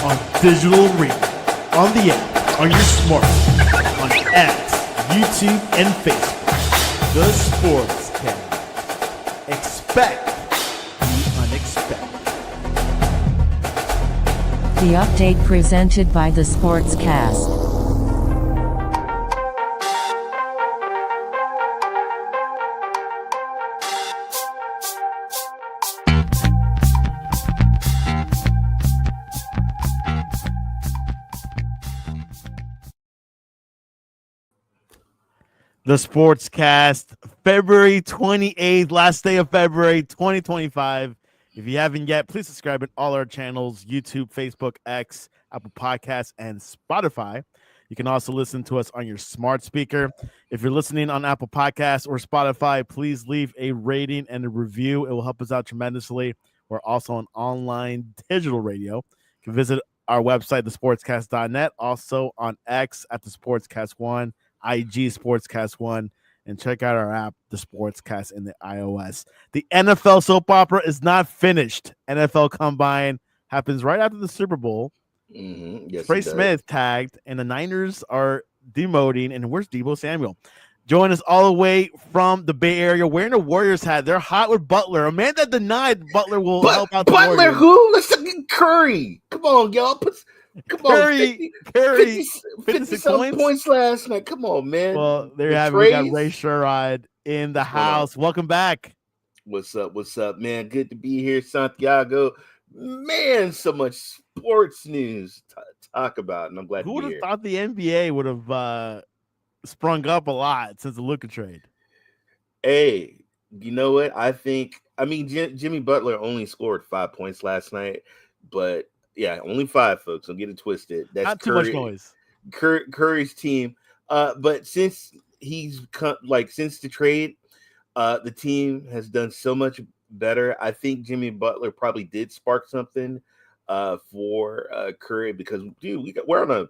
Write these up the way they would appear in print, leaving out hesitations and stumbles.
on digital radio, on the app, on your smartphone, on X, YouTube, and Facebook. The Sportscast. Expect the unexpected. The update presented by the Sportscast. The Sportscast, February 28th, last day of February 2025. If you haven't yet, please subscribe to all our channels, YouTube, Facebook, X, Apple Podcasts, and Spotify. You can also listen to us on your smart speaker. If you're listening on Apple Podcasts or Spotify, please leave a rating and a review. It will help us out tremendously. We're also on online digital radio. You can visit our website, thesportscast.net, also on X at the Sportscast1. IG Sportscast1, and check out our app, the Sportscast, in the iOS. The NFL soap opera is not finished. NFL Combine happens right after the Super Bowl. Yes, Trey Smith tagged, and the Niners are demoting. And where's Deebo Samuel? Join us all the way from the Bay Area, wearing a Warriors hat. They're hot with Butler, a man that denied Butler will help out the Butler. Warriors. Who? Let's look at Curry. Come on, y'all. Curry, 50 points last night. Come on, man. Well, there you have it. We got Ray Sherrod in the house. Welcome back. What's up, man? Good to be here, Santiago. Man, so much sports news to talk about, and I'm glad Who to would be have here. thought the NBA would have sprung up a lot since the Luka trade? Hey, you know what? Jimmy Butler only scored 5 points last night, but yeah, only 5, folks. Don't get it twisted. That's not too much noise. Curry's team. But since since the trade, the team has done so much better. I think Jimmy Butler probably did spark something for Curry because, dude, we're on a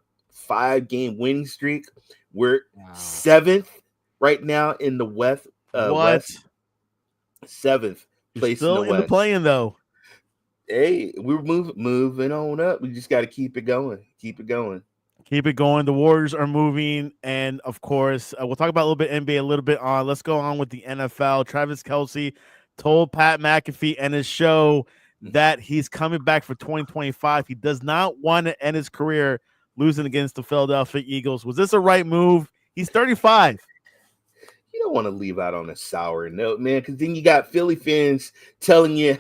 5-game winning streak. We're 7th right now in the West. West. 7th place still in the West. Playing though. Hey, we're moving on up. We just got to keep it going. Keep it going. The Warriors are moving, and of course, we'll talk about a little bit NBA a little bit on. Let's go on with the NFL. Travis Kelce told Pat McAfee and his show that he's coming back for 2025. He does not want to end his career losing against the Philadelphia Eagles. Was this a right move? He's 35. You don't want to leave out on a sour note, man, because then you got Philly fans telling you,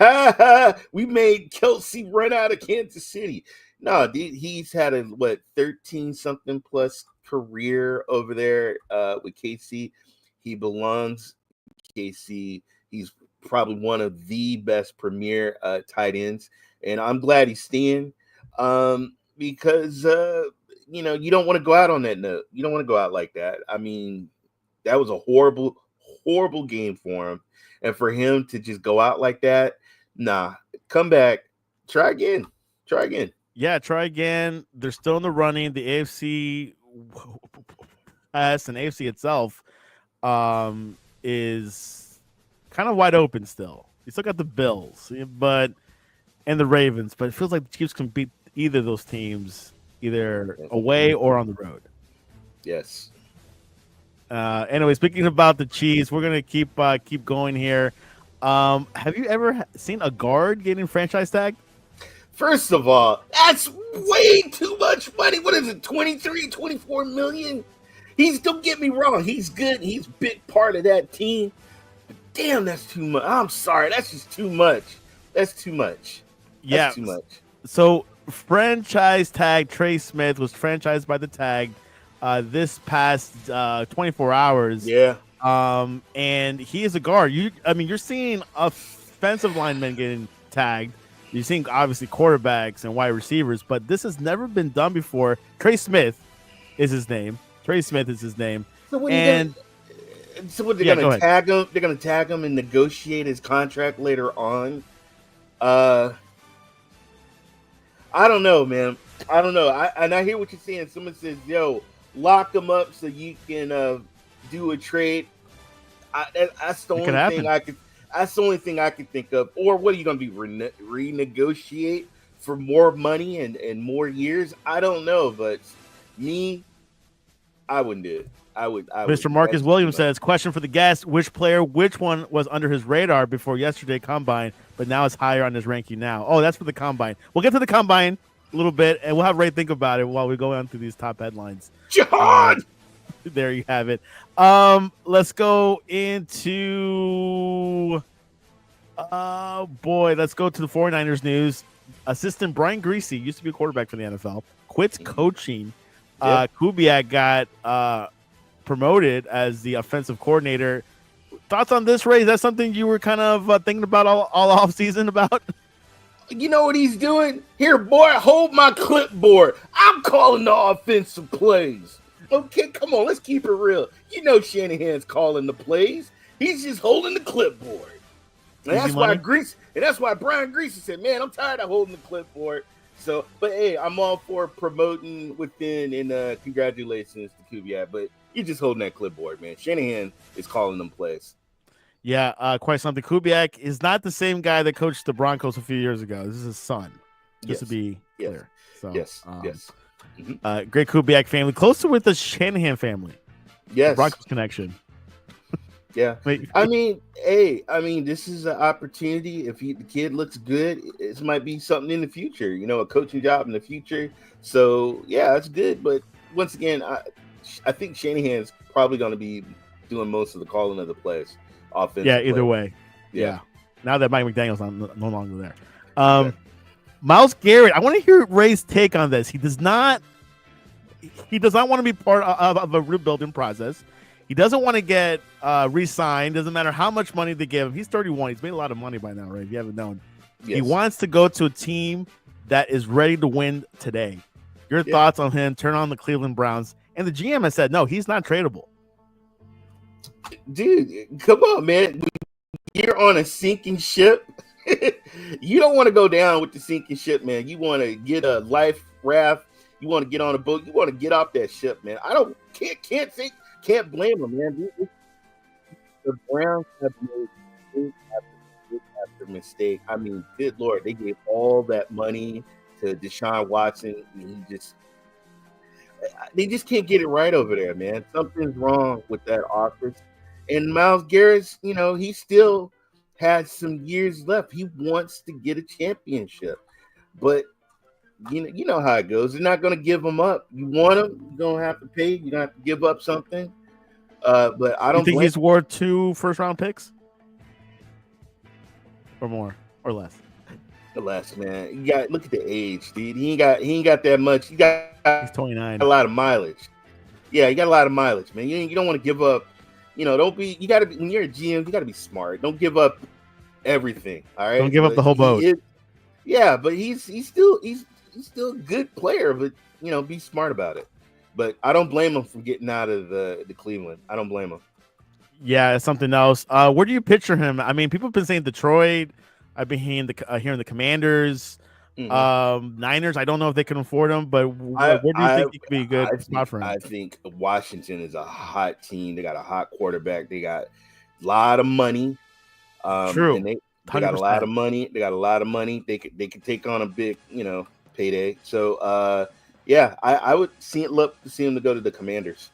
we made Kelce run out of Kansas City. No, he's had a 13-something plus career over there with KC. He belongs KC. He's probably one of the best premier tight ends, and I'm glad he's staying because you don't want to go out on that note. You don't want to go out like that. I mean, that was a horrible game for him. And for him to just go out like that, nah, come back, try again. Yeah, try again. They're still in the running. The AFC and AFC itself is kind of wide open still. You still got the Bills and the Ravens, but it feels like the Chiefs can beat either of those teams, either away or on the road. Yes. Anyway, speaking about the Chiefs, we're gonna keep going here. Have you ever seen a guard getting franchise tagged? First of all, that's way too much money. What is it, 23, 24 million? Don't get me wrong, he's good. He's a big part of that team. But damn, that's too much. I'm sorry, that's just too much. That's too much. That's too much. So, franchise tag Trey Smith was franchised by the Tag this past 24 hours. Yeah. And he is a guard. You're seeing offensive linemen getting tagged. You're seeing obviously quarterbacks and wide receivers, but this has never been done before. Trey Smith is his name. So what and they're gonna tag him? They're gonna tag him and negotiate his contract later on. I don't know, man. I don't know. I hear what you're saying. Someone says, "Yo, lock him up so you can do a trade." That's the only thing I could. That's the only thing I can think of. Or what are you going to be renegotiate for more money and more years, I don't know, but me, I wouldn't do it. I would. Mr. Marcus That's too Williams much. says, question for the guest, which one was under his radar before yesterday combine, but now is higher on his ranking now? Oh, that's for the combine. We'll get to the combine a little bit, and we'll have Ray think about it while we go on through these top headlines. Jihad! There you have it. Let's go into let's go to the 49ers news. Assistant Brian Griese used to be a quarterback for the NFL, quits coaching. Kubiak got promoted as the offensive coordinator. Thoughts on this, Ray? Is that something you were kind of thinking about all off season about? You know what he's doing? Here, boy, hold my clipboard. I'm calling the offensive plays. Okay, come on, let's keep it real. You know Shanahan's calling the plays. He's just holding the clipboard. And that's why Brian Griese said, man, I'm tired of holding the clipboard. So, but hey, I'm all for promoting within, and congratulations to Kubiak. But you're just holding that clipboard, man. Shanahan is calling them plays. Yeah, quite something. Kubiak is not the same guy that coached the Broncos a few years ago. This is his son, just to be clear. So, yes. Great Kubiak family, closer with the Shanahan family. Yes, the Broncos connection. Yeah, I mean, this is an opportunity. If the kid looks good, it might be something in the future. You know, a coaching job in the future. So yeah, that's good. But once again, I think Shanahan's probably going to be doing most of the calling of the plays. Offensive. Yeah, either way. Yeah. Now that Mike McDaniel's no longer there. Myles Garrett, I want to hear Ray's take on this. He does not want to be part of a rebuilding process. He doesn't want to get re-signed. Doesn't matter how much money they give him. He's 31. He's made a lot of money by now, right? If you haven't known. Yes. He wants to go to a team that is ready to win today. Your thoughts on him? Turn on the Cleveland Browns. And the GM has said, no, he's not tradable. Dude, come on, man. You're on a sinking ship. You don't want to go down with the sinking ship, man. You want to get a life raft. You want to get on a boat. You want to get off that ship, man. Can't blame them, man. The Browns have made mistake after mistake. I mean, good Lord, they gave all that money to Deshaun Watson, and they just can't get it right over there, man. Something's wrong with that offense. And Myles Garrett, he still has some years left. He wants to get a championship, but you know how it goes. They're not going to give him up. You want him, you're going to have to pay. You're going to have to give up something. But I don't think he's worth 2 first-round picks or more or less. Less, man. You got look at the age, dude. He ain't got that much. He's 29. A lot of mileage. Yeah, you got a lot of mileage, man. You don't want to give up. Don't be. You got to be when you're a GM. You got to be smart. Don't give up everything. All right. Don't give up the whole boat. But he's still a good player. But be smart about it. But I don't blame him for getting out of the Cleveland. I don't blame him. Yeah, it's something else. Where do you picture him? I mean, people have been saying Detroit. I've been hearing the Commanders, Niners. I don't know if they can afford him, but where do you think he could be a good spot for him? I think Washington is a hot team. They got a hot quarterback. They got a lot of money. True. And they got a lot of money. They got a lot of money. They could take on a big, payday. So, I would love to see him to go to the Commanders.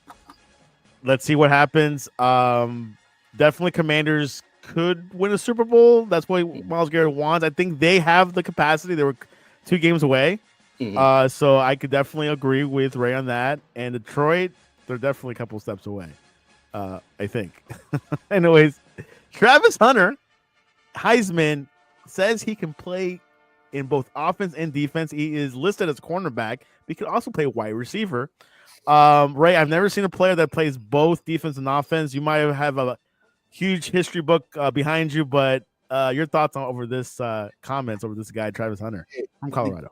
Let's see what happens. Definitely Commanders could win a Super Bowl. That's what Myles Garrett wants. I think they have the capacity. They were 2 games away. So I could definitely agree with Ray on that. And Detroit, they're definitely a couple steps away. I think. Anyways, Travis Hunter, Heisman, says he can play in both offense and defense. He is listed as cornerback, but he can also play wide receiver. Ray, I've never seen a player that plays both defense and offense. You might have a huge history book behind you, but your thoughts over this comments over this guy, Travis Hunter from Colorado.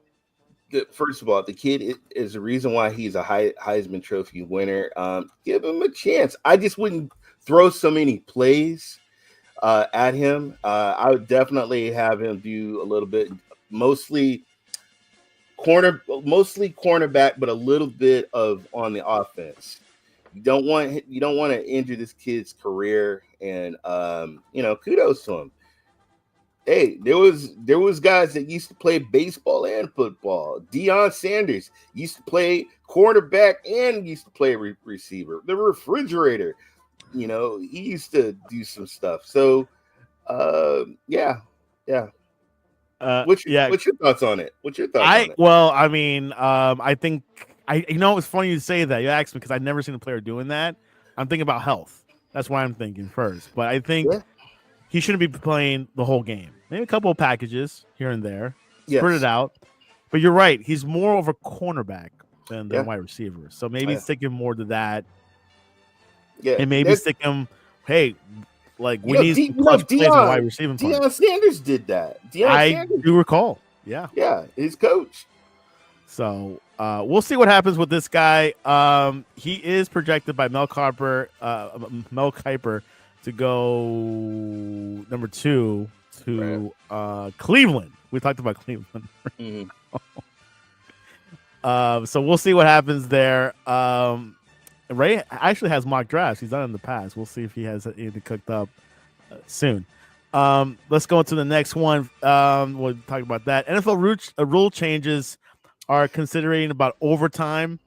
First of all, the kid is the reason why he's a Heisman Trophy winner. Give him a chance. I just wouldn't throw so many plays at him. I would definitely have him do a little bit, mostly cornerback, but a little bit of on the offense. You don't want to injure this kid's career, and kudos to him. Hey, there was guys that used to play baseball and football. Deion Sanders used to play cornerback and used to play receiver. The refrigerator, he used to do some stuff. So, yeah. What's your thoughts on it? I think it's funny you say that. You asked me because I've never seen a player doing that. I'm thinking about health. That's why I'm thinking first. But I think he shouldn't be playing the whole game. Maybe a couple of packages here and there, spread it out. But you're right. He's more of a cornerback than wide receiver. So maybe stick him more to that. Yeah, and maybe stick him. Hey, like we need some clutch plays in wide receiving. Deion Sanders did that. I do recall. Yeah, his coach. So we'll see what happens with this guy. He is projected by Mel Kiper to go number 2 to Cleveland. We talked about Cleveland. So we'll see what happens there. Ray actually has mock drafts. He's done it in the past. We'll see if he has anything cooked up soon. Let's go into the next one. We'll talk about that. NFL rule changes are considering about overtime.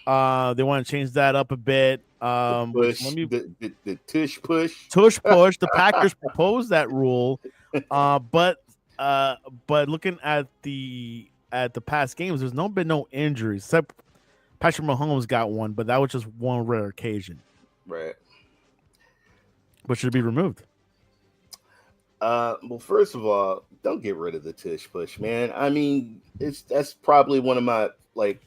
They want to change that up a bit. The tush push. The Packers proposed that rule, but looking at the past games, there's been no injuries except Patrick Mahomes got one, but that was just one rare occasion. Right. But should it be removed? Well, first of all, don't get rid of the tush push, man. I mean, that's probably one of my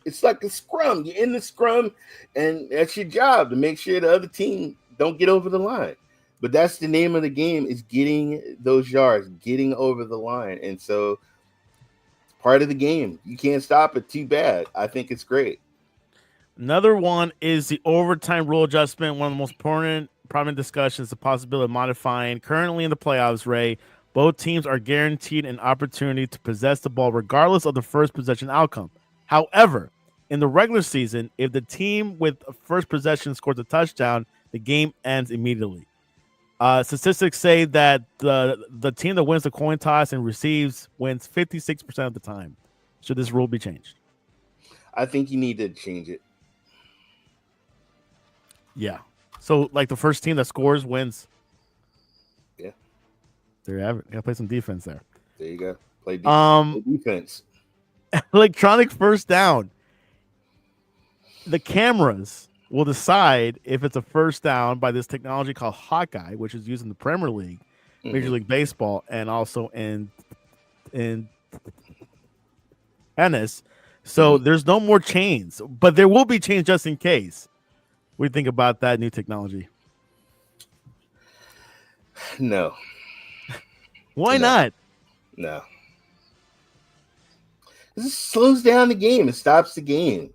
it's like a scrum. You're in the scrum, and that's your job to make sure the other team don't get over the line. But that's the name of the game, is getting those yards, getting over the line. And so it's part of the game. You can't stop it. Too bad. I think it's great. Another one is the overtime rule adjustment. One of the most prominent discussions, the possibility of modifying. Currently in the playoffs, Ray, both teams are guaranteed an opportunity to possess the ball regardless of the first possession outcome. However, in the regular season, if the team with first possession scores a touchdown, the game ends immediately. Statistics say that the team that wins the coin toss and receives wins 56% of the time. Should this rule be changed? I think you need to change it. Yeah. So, the first team that scores wins. Yeah. There you have it. You gotta play some defense there. There you go. Play defense. Electronic first down. The cameras will decide if it's a first down by this technology called Hawkeye, which is used in the Premier League, Major League Baseball, and also in tennis. So there's no more chains, but there will be chains just in case. What do you think about that new technology? No. Why not? No. This slows down the game. It stops the game.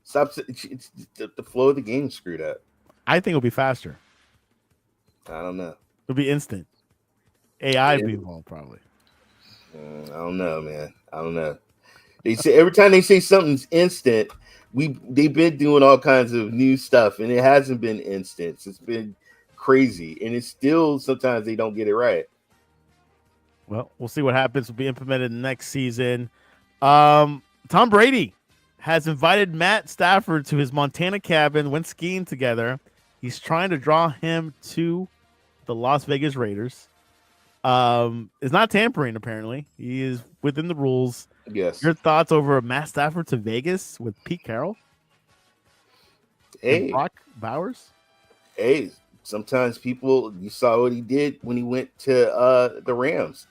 It's the flow of the game screwed up. I think it'll be faster. I don't know. It'll be instant. AI will be involved probably. I don't know, man. I don't know. They say every time they say something's instant, they've been doing all kinds of new stuff, and it hasn't been instant. It's been crazy, and it's still sometimes they don't get it right. Well, we'll see what happens. Will be implemented next season. Tom Brady has invited Matt Stafford to his Montana cabin, went skiing together. He's trying to draw him to the Las Vegas Raiders. It's not tampering, apparently. He is within the rules. Yes. Your thoughts over Matt Stafford to Vegas with Pete Carroll? Hey. And Brock Bowers? Hey, sometimes you saw what he did when he went to the Rams.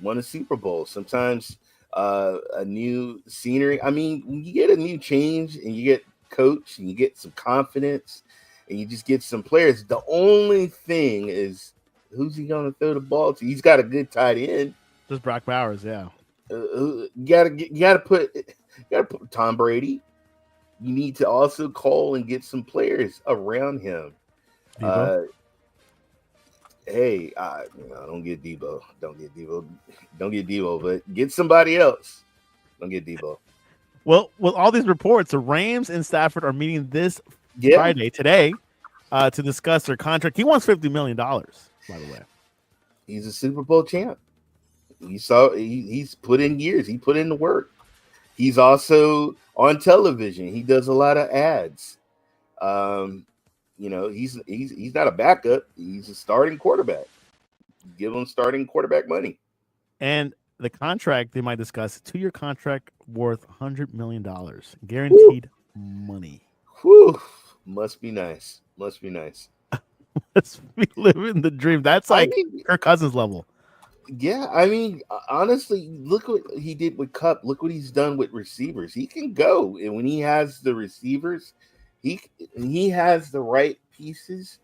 Won a Super Bowl. Sometimes a new scenery. I mean, when you get a new change and you get coach and you get some confidence and you just get some players, the only thing is who's he going to throw the ball to? He's got a good tight end. Just Brock Bowers, yeah. You gotta put Tom Brady. You need to also call and get some players around him. Don't get Debo. Don't get Debo, but get somebody else. Don't get Debo. Well, with all these reports, the Rams and Stafford are meeting this Friday, today, to discuss their contract. He wants $50 million, by the way. He's a Super Bowl champ. He's put in years. He put in the work. He's also on television. He does a lot of ads. He's not a backup. He's a starting quarterback. Give him starting quarterback money. And the contract they might discuss, a 2-year contract worth $100 million. Guaranteed money. Whew. Must be nice. Let's be living the dream. That's like Kirk Cousins level. Yeah, I mean, honestly, look what he did with Cup. Look what he's done with receivers. He can go, and when he has the receivers, he has the right pieces.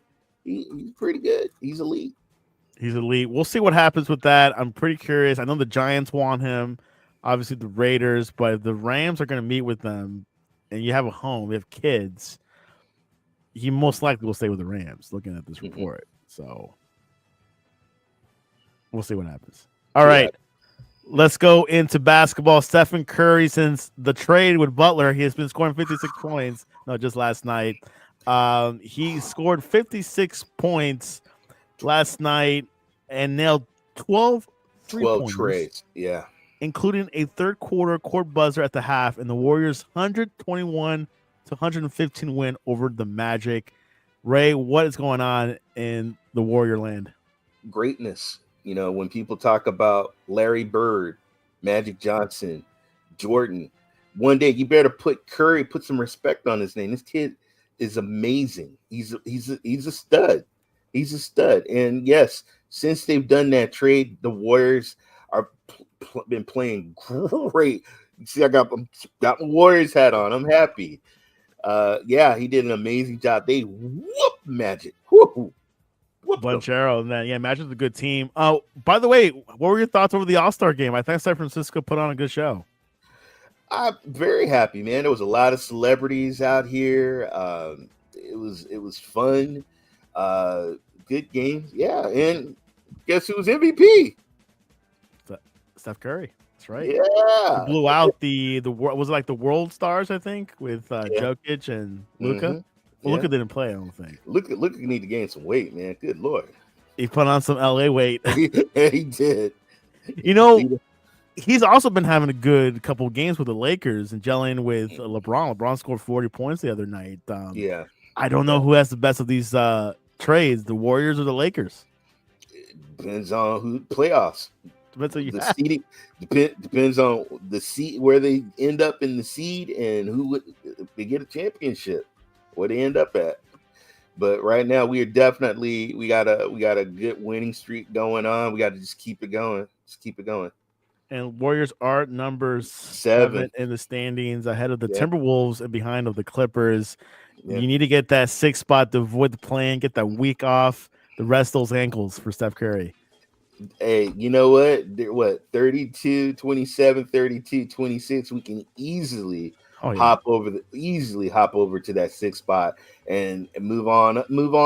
He's pretty good. He's elite. We'll see what happens with that. I'm pretty curious. I know the Giants want him, obviously the Raiders, but if the Rams are going to meet with them, and you have a home, you have kids, he most likely will stay with the Rams. Looking at this report, so we'll see what happens. All right, let's go into basketball. Stephen Curry, since the trade with Butler, he has been scoring 56 points. No, just last night, he scored 56 points last night and nailed 12 12 trades, including a third quarter court buzzer at the half in the Warriors' 121-115 win over the Magic. Ray, what is going on in the Warrior land? Greatness. You know, when people talk about Larry Bird, Magic Johnson, Jordan, one day you better put some respect on his name. This kid is amazing. He's a stud. He's a stud. And yes, since they've done that trade, the Warriors are been playing great. You see, I got my Warriors hat on. I'm happy. He did an amazing job. They whooped Magic. Bonchero, man. Yeah, Magic's a good team. Oh, by the way, what were your thoughts over the All-Star game? I think San Francisco put on a good show. I'm very happy, man. There was a lot of celebrities out here. It was fun. Good games. Yeah, and guess who's MVP? Steph Curry. That's right. Yeah. He blew out the was it like the World Stars, I think, with Jokic and Luka. Mm-hmm. Well, Luka didn't play, I don't think. Luka need to gain some weight, man. Good Lord. He put on some LA weight. Yeah, he did. You know, he's also been having a good couple of games with the Lakers and gelling with LeBron. LeBron scored 40 points the other night. I don't know who has the best of these trades, the Warriors or the Lakers. Depends on who playoffs. Depends on the seeding. Depends on the seed where they end up in the seed and who they get a championship, where they end up at. But right now we got a good winning streak going on. We got to just keep it going. And Warriors are number 7 in the standings, ahead of the Timberwolves and behind of the Clippers. Yeah. You need to get that 6th spot to avoid the play-in, get that week off, the rest of those ankles for Steph Curry. Hey, you know what? They're 32, 27, 32, 26. We can easily hop over to that 6th spot and move on up. Moving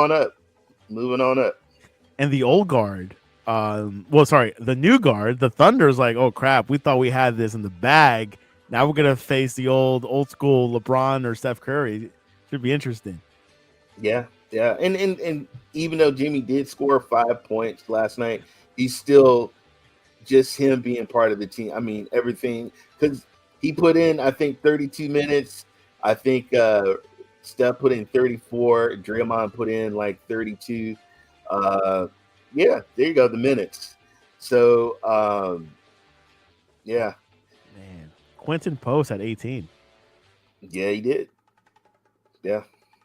on up. And the old guard, the new guard, the Thunder's like, oh crap, we thought we had this in the bag. Now we're gonna face the old school LeBron or Steph Curry. Should be interesting. Yeah. And even though Jimmy did score 5 points last night, he's still just him being part of the team. I mean, everything, because he put in, I think, 32 minutes. I think Steph put in 34. Draymond put in like 32. There you go, the minutes. So, Man, Quentin Post had 18. Yeah, he did. Yeah.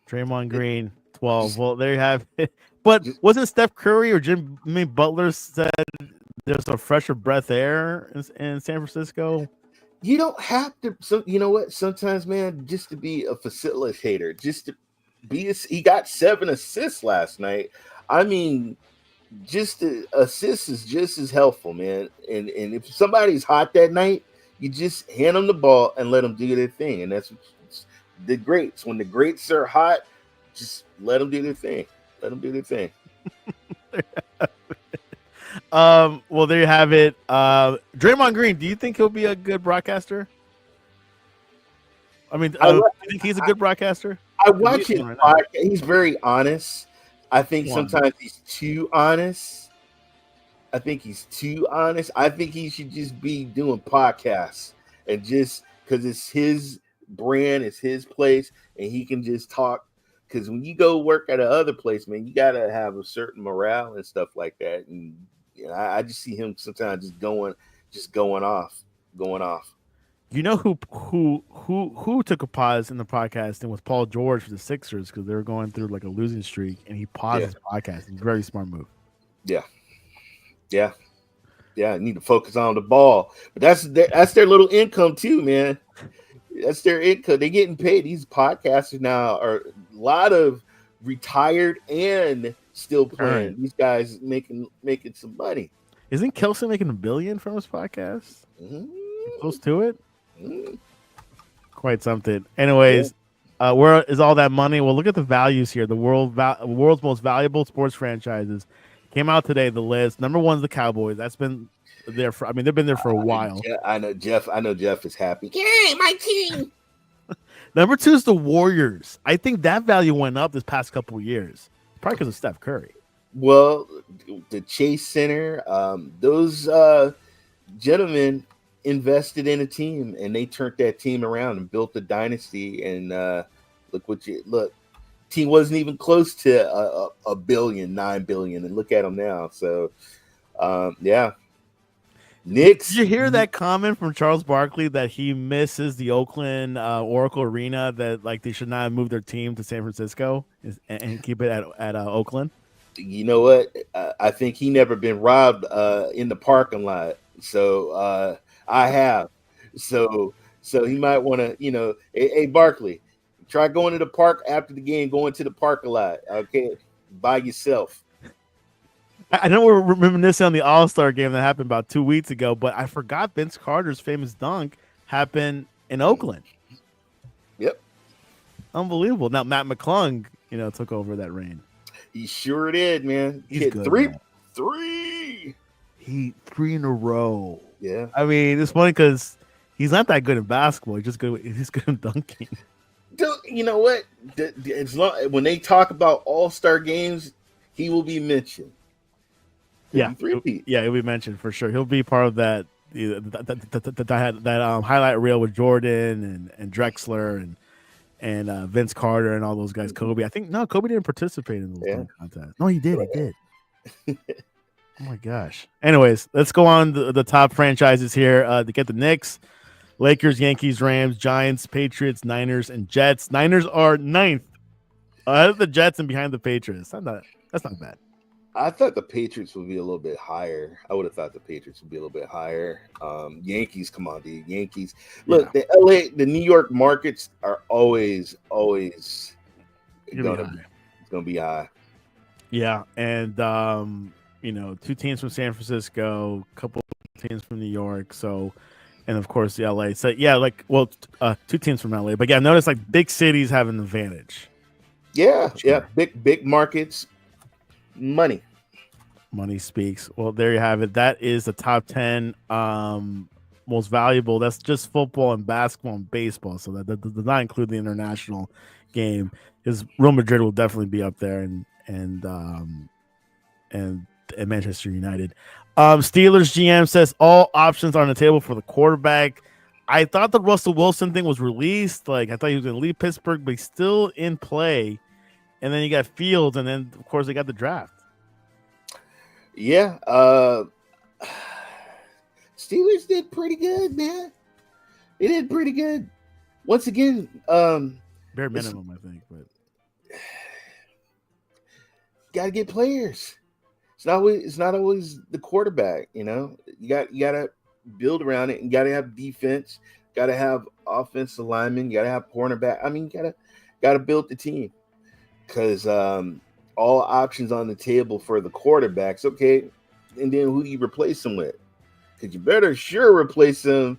Draymond Green, 12. Well, there you have it. But wasn't Steph Curry or Jimmy Butler said there's a fresher breath air in San Francisco? You don't have to. So you know what? Sometimes, man, just to be a facilitator, he got 7 assists last night. I mean, just the assist is just as helpful, man. And if somebody's hot that night, you just hand them the ball and let them do their thing. And that's the greats. When the greats are hot, just let them do their thing. Well, there you have it. Draymond Green, do you think he'll be a good broadcaster? I mean, do you think he's a good broadcaster? I watch his podcast. He's very honest. I think sometimes he's too honest. I think he's too honest. I think he should just be doing podcasts and just because it's his brand, it's his place, and he can just talk. Because when you go work at another place, man, you gotta have a certain morale and stuff like that. And I just see him sometimes just going off. You know who took a pause in the podcast and was Paul George for the Sixers because they were going through like a losing streak and he paused Yeah. his podcast. It's a very smart move. Yeah, yeah, yeah. I need to focus on the ball, but that's their little income too, man. That's their income. They're getting paid. These podcasters now are a lot of retired and still playing. Right. These guys making some money. Isn't Kelson making $1 billion from his podcast? Mhm. Close to it. Mhm. Quite something. Anyways, where is all that money? Well, look at the values here. The world's most valuable sports franchises came out today. The list number one is the Cowboys. That's been there for. I mean, they've been there for a while. I know Jeff is happy. Yay, my team. Number two is the Warriors. I think that value went up this past couple of years, probably because of Steph Curry. Well, the Chase Center, those gentlemen invested in a team and they turned that team around and built a dynasty. And look, team wasn't even close to a billion, 9 billion, and look at them now. So, yeah. Knicks. Did you hear that comment from Charles Barkley that he misses the Oakland Oracle Arena, that like they should not move their team to San Francisco and keep it at Oakland? You know what? I think he never been robbed in the parking lot. So I have. So he might want to, hey Barkley, try going to the park after the game, going to the parking lot. Okay, by yourself. I know we're reminiscing on the All-Star game that happened about 2 weeks ago, but I forgot Vince Carter's famous dunk happened in Oakland. Yep. Unbelievable. Now Matt McClung, took over that reign. He sure did, man. He's hit good, three. man. He 3 in a row. Yeah. I mean, it's funny because he's not that good in basketball. He's good in dunking. Dude, you know what? When they talk about All-Star games, he will be mentioned. Yeah, three-peat. Yeah, he'll be mentioned for sure. He'll be part of that highlight reel with Jordan and Drexler and Vince Carter and all those guys. Kobe, I think Kobe didn't participate in those dunk contests. No, he did. He did. Oh my gosh. Anyways, let's go on the top franchises here to get the Knicks, Lakers, Yankees, Rams, Giants, Patriots, Niners, and Jets. Niners are 9th ahead of the Jets and behind the Patriots. That's not bad. I thought the Patriots would be a little bit higher. I would have thought the Patriots would be a little bit higher. Yankees, come on, dude. Yankees. Look, Yeah. the New York markets are always it's gonna be high. Yeah, and 2 teams from San Francisco, a couple teams from New York, and of course the LA. So yeah, 2 teams from LA. But yeah, notice like big cities have an advantage. Yeah, Sure. yeah, big markets, money speaks. Well, there you have it. That is the top 10 most valuable. That's just football and basketball and baseball. So that does not include the international game. Because Real Madrid will definitely be up there, and Manchester United. Steelers GM says all options are on the table for the quarterback. I thought the Russell Wilson thing was released. Like I thought he was going to leave Pittsburgh, but he's still in play. And then you got Fields, and then of course they got the draft. Yeah, Steelers did pretty good, man. They did pretty good. Once again, bare minimum, I think, but gotta get players. It's not always the quarterback. You gotta build around it. You gotta have defense. Gotta have offensive linemen. You gotta have cornerback. I mean, gotta build the team because all options on the table for the quarterbacks. Okay, and then who do you replace them with? Because you better sure replace them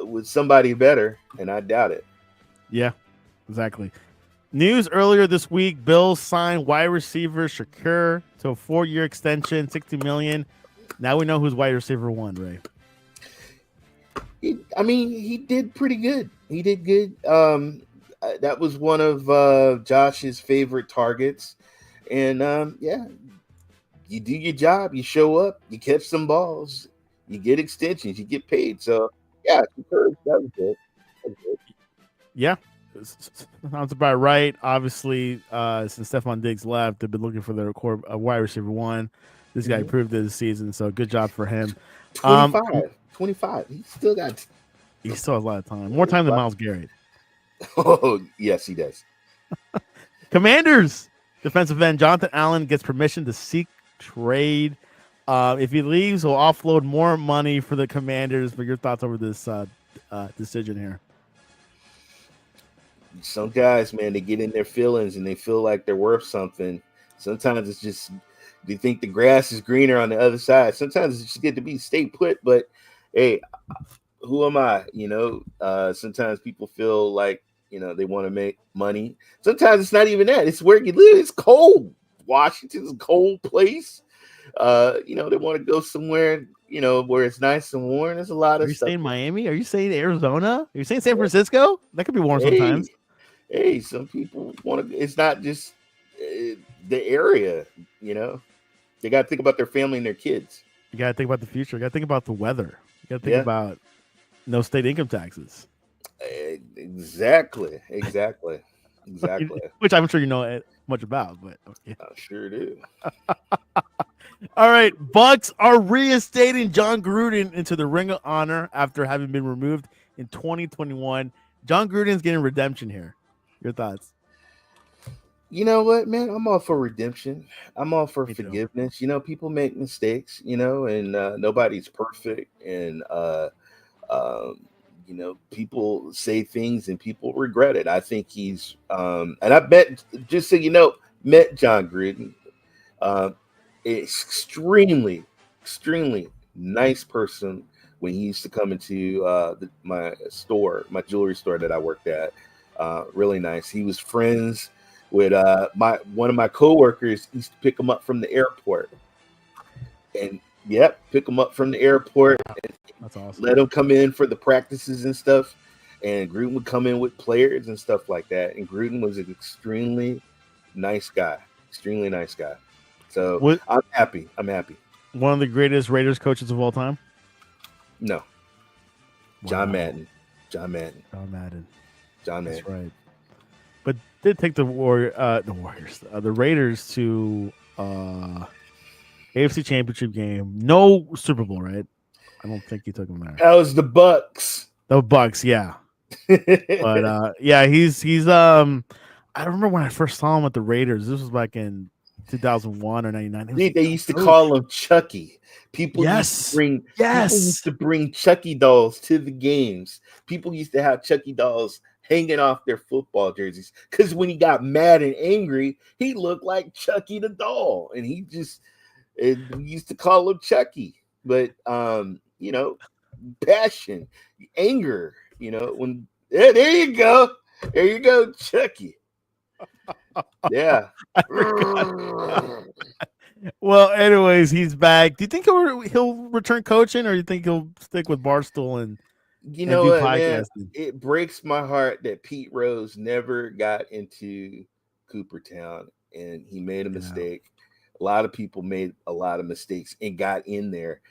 with somebody better, and I doubt it. Yeah, exactly. News earlier this week: Bills signed wide receiver Shakur to a 4-year extension, $60 million. Now we know who's wide receiver 1, Ray. He did pretty good. He did good. That was one of Josh's favorite targets, and you do your job, you show up, you catch some balls, you get extensions, you get paid. So yeah, that was good. That was good. Yeah, sounds about right. Obviously, since Stephon Diggs left, they've been looking for their core wide receiver one. This guy Mhm. proved it this season, so good job for him. Um, 25. 25. He still got he still has a lot of time, more time than Myles Garrett. Oh, yes, he does. Commanders defensive end Jonathan Allen gets permission to seek trade. If he leaves, he'll offload more money for the Commanders. But your thoughts over this decision here? Some guys, man, they get in their feelings and they feel like they're worth something. Sometimes it's just they think the grass is greener on the other side. Sometimes it's just good to be stay put, but hey, who am I? Sometimes people feel like they want to make money. Sometimes it's not even that. It's where you live. It's cold. Washington's a cold place. They want to go somewhere, where it's nice and warm. There's a lot Are of you stuff. saying Miami? Are you saying Arizona? Are you saying San Francisco? That could be warm sometimes. Hey, some people want to. It's not just the area. They got to think about their family and their kids. You got to think about the future. You got to think about the weather. You got to think Yeah. about no state income taxes. Exactly. Which I'm sure you know much about, but okay. I sure do. All right, Bucks are reinstating John Gruden into the Ring of Honor after having been removed in 2021. John Gruden's getting redemption here. Your thoughts? You know what, man? I'm all for redemption. I'm all for Me too. forgiveness. People make mistakes, and nobody's perfect. And people say things and people regret it. I think he's and I bet, just so you know, met John Gruden. Extremely, extremely nice person when he used to come into my jewelry store that I worked at. Really nice. He was friends with one of my coworkers. Used to pick him up from the airport, and pick him up from the airport. And that's awesome. Let him come in for the practices and stuff. And Gruden would come in with players and stuff like that. And Gruden was an extremely nice guy. Extremely nice guy. So I'm happy. One of the greatest Raiders coaches of all time? No. Wow. John Madden. That's right. But did take the Raiders to AFC Championship game. No Super Bowl, right? I don't think he took them there. That was the Bucks. The Bucks, yeah. But he's I remember when I first saw him at the Raiders. This was back in 2001 or 99. They used to call him Chucky. People used to bring Chucky dolls to the games. People used to have Chucky dolls hanging off their football jerseys because when he got mad and angry, he looked like Chucky the doll, and we used to call him Chucky. But passion, anger. When there you go, Chucky. Yeah. Well, anyways, he's back. Do you think he'll return coaching, or do you think he'll stick with Barstool and do podcasting? Man, it breaks my heart that Pete Rose never got into Coopertown, and he made a mistake. A lot of people made a lot of mistakes and got in there.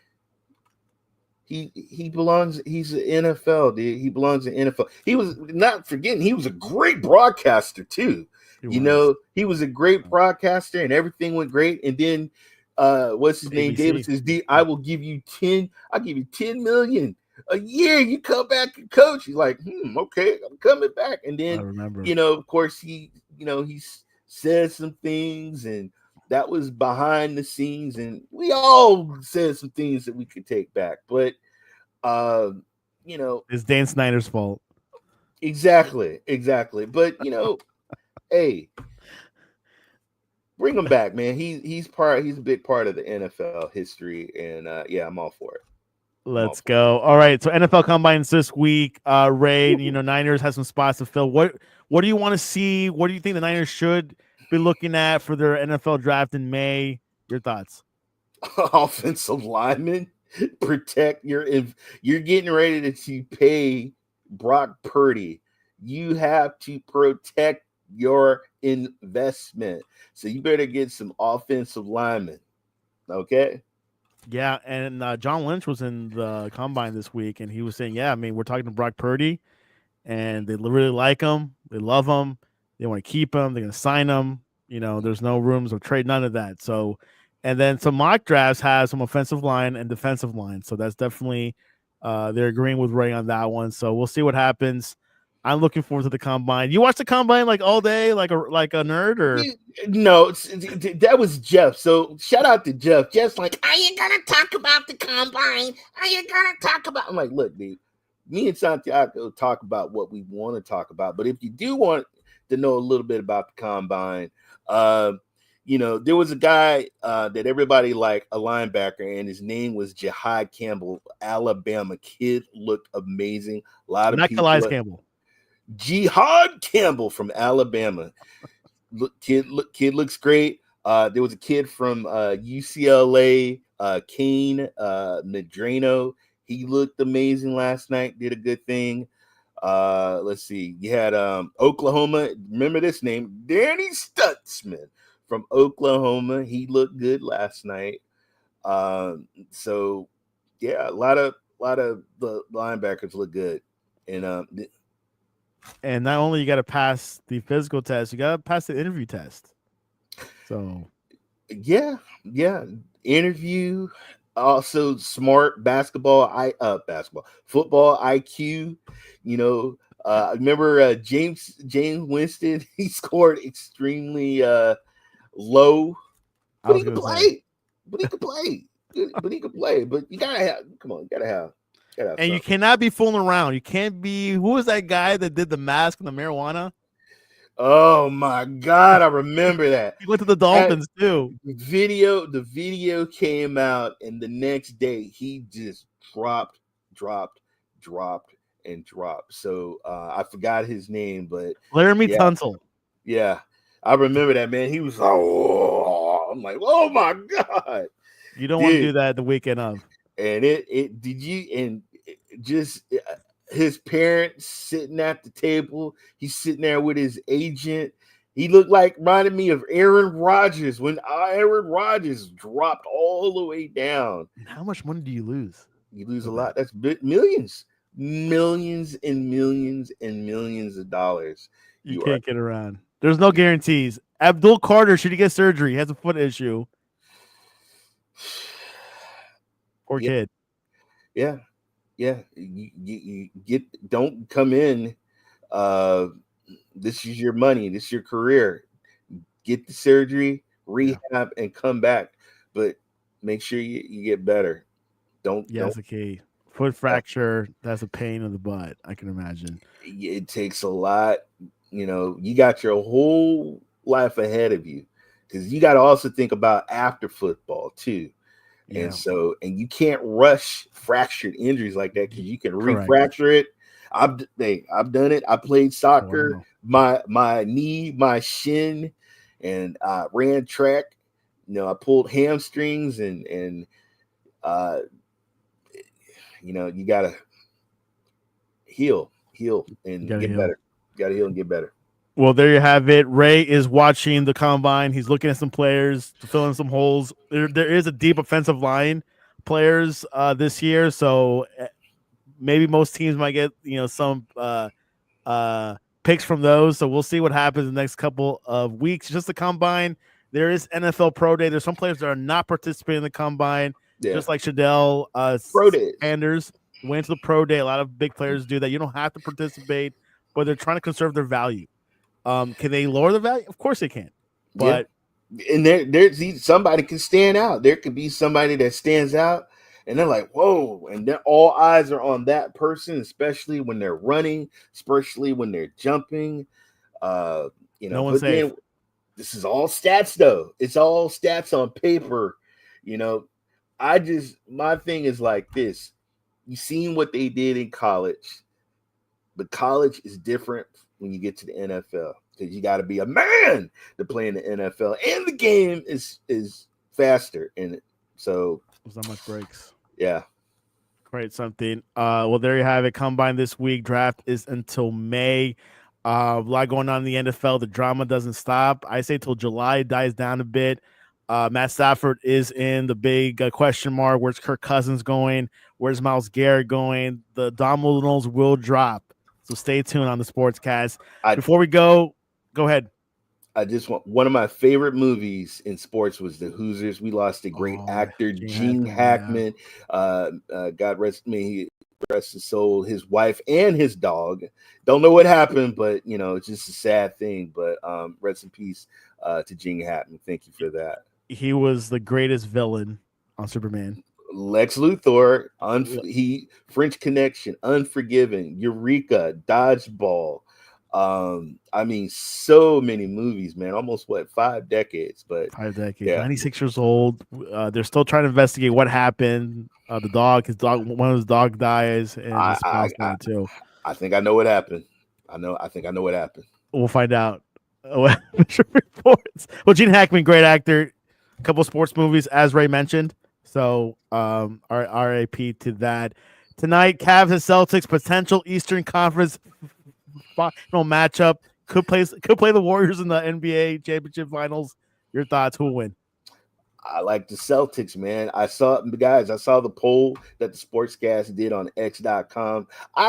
He belongs. He's an NFL dude. He belongs in NFL. He was he was a great broadcaster too. He was a great broadcaster and everything went great. And then what's his name? David says, I will give you 10 million a year. You come back and coach. He's like, okay, I'm coming back. And then, I remember. Of course, he said some things, and that was behind the scenes, and we all said some things that we could take back. But it's Dan Snyder's fault. Exactly. But hey, bring him back, man. He's a big part of the NFL history, and I'm all for it. Let's go. All right, so NFL combines this week. Ray, Niners has some spots to fill. What do you want to see? What do you think the Niners should be looking at for their NFL draft in May? Your thoughts? Offensive linemen, protect you're getting ready to pay Brock Purdy. You have to protect your investment. So you better get some offensive linemen. Okay. Yeah, and John Lynch was in the combine this week, and he was saying, "Yeah, I mean, we're talking to Brock Purdy, and they really like him, they love him, they want to keep him, they're going to sign him. There's no rooms of trade, none of that." So, and then some mock drafts has some offensive line and defensive line, so that's definitely they're agreeing with Ray on that one. So we'll see what happens. I'm looking forward to the combine. You watch the combine like all day, like a nerd, or No, that was Jeff. So shout out to Jeff. Jeff's like, "Are you gonna talk about the combine? Are you gonna talk about?" I'm like, "Look, dude, me and Santiago talk about what we want to talk about. But if you do want to know a little bit about the combine, there was a guy that everybody liked, a linebacker, and his name was Jihad Campbell, Alabama kid, looked amazing. A lot of not people. Calais Campbell? Jihad Campbell from Alabama. Kid looks great. There was a kid from UCLA, Kane Medrano. He looked amazing last night. Did a good thing. Let's see. You had Oklahoma. Remember this name, Danny Stutzman from Oklahoma. He looked good last night. So yeah, a lot of the linebackers look good, and And not only you got to pass the physical test, you got to pass the interview test. So yeah, interview. Also smart basketball, football IQ. Remember James Winston? He scored extremely low, I but was he could gonna say, play. But he could play. But he could play. But you gotta have. Come on, you gotta have and you something. cannot be fooling around. You can't be. Who was that guy that did the mask and the marijuana? Oh my God, I remember that. He went to the That Dolphins too. the video came out, and the next day he just dropped, dropped, and dropped. So I forgot his name, but Laramie yeah, Tunsil. yeah, I remember that, man. He was like, oh, I'm like, oh my God, You don't want to dude. do that the weekend of. And it did you and just his parents sitting at the table. He's sitting there with his agent. He looked like reminded me of Aaron Rodgers when Aaron Rodgers dropped all the way down. How much money do you lose? You lose a with that? lot. That's millions, millions and millions and millions of dollars. You You are can't get around. There's no guarantees. Abdul Carter, should he get surgery? He has a foot issue. Poor yeah, kid. yeah, yeah. You get don't come in. Uh, this is your money. This is your career. Get the surgery, Yeah. rehab, and come back. But make sure you get better. Don't Yeah, that's the key. Foot fracture, that's a pain in the butt, I can imagine. it takes a lot. You got your whole life ahead of you because you got to also think about after football too. Yeah. And you can't rush fractured injuries like that because you can Correct. refracture it. I've done it. I played soccer. Wow. My knee, my shin, and ran track. I pulled hamstrings and you gotta heal and Gotta get heal. better. You gotta heal and get better. Well, there you have it. Ray is watching the combine. He's looking at some players to fill in some holes. There is a deep offensive line players this year, so maybe most teams might get some picks from those. So we'll see what happens in the next couple of weeks. Just the combine. There is NFL Pro Day. There's some players that are not participating in the combine, Yeah, just like Shadell pro days. Sanders went to the Pro Day. A lot of big players do that. You don't have to participate, but they're trying to conserve their value. Can they lower the value? Of course they can. But And there's somebody can stand out. There could be somebody that stands out, and they're like, whoa, and then all eyes are on that person, especially when they're running, especially when they're jumping. no one's But safe. then this is all stats, though. It's all stats on paper. My thing is like this. You seen what they did in college, but college is different when you get to the NFL because you got to be a man to play in the NFL, and the game is faster in it. So There's not much breaks. yeah, Great, something. Well, there you have it. Combine this week. Draft is until May. A lot going on in the NFL. The drama doesn't stop. I say till July dies down a bit. Matt Stafford is in the big question mark. Where's Kirk Cousins going? Where's Myles Garrett going? The dominoes will drop. So stay tuned on the Sportscast. Before we go ahead. I just want one of my favorite movies in sports was The Hoosiers. We lost a great actor, Gene Hackman. God rest me, rest his soul. His wife and his dog. Don't know what happened, but it's just a sad thing. But rest in peace to Gene Hackman. Thank you for that. He was the greatest villain on Superman. Lex Luthor, French Connection, Unforgiven, Eureka, Dodgeball. I mean, so many movies, man. Almost 5 decades, but 5 decades. Yeah. 96 years old. They're still trying to investigate what happened. One of his dog dies, and his spouse died too. I think I know what happened. I think I know what happened. We'll find out. Reports. Well, Gene Hackman, great actor. A couple of sports movies, as Ray mentioned. So, RAP to that. Tonight, Cavs and Celtics potential Eastern Conference matchup. Could play the Warriors in the NBA championship finals. Your thoughts? Who will win? I like the Celtics, man. I saw the poll that the Sportscast did on X.com.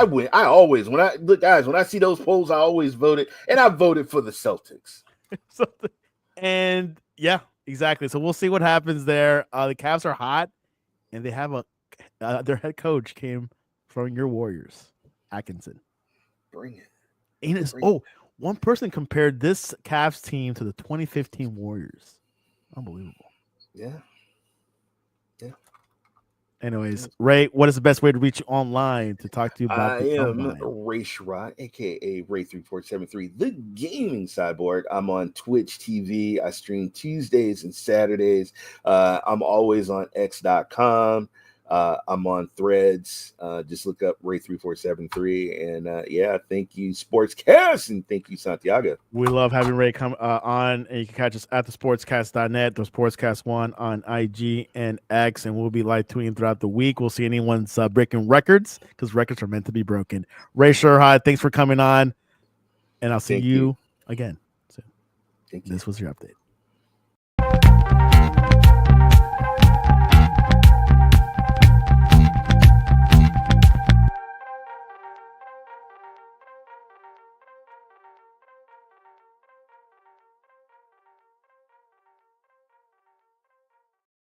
When I see those polls, I always voted, and I voted for the Celtics. And yeah, exactly. So we'll see what happens there. The Cavs are hot, and they have their head coach came from your Warriors, Atkinson. Bring it. One person compared this Cavs team to the 2015 Warriors. Unbelievable. Yeah. Anyways, Ray, what is the best way to reach you online to talk to you about I am Ray Sherrod, aka Ray3473, the gaming cyborg. I'm on Twitch TV. I stream Tuesdays and Saturdays. I'm always on X.com. I'm on Threads. Just look up Ray3473. And thank you, Sportscast, and thank you, Santiago. We love having Ray come on, and you can catch us at thesportscast.net, the Sportscast1 on IG and X, and we'll be live tweeting throughout the week. We'll see anyone's breaking records, because records are meant to be broken. Ray Sherrod, thanks for coming on, and I'll see you again soon. Thank you. This was your update.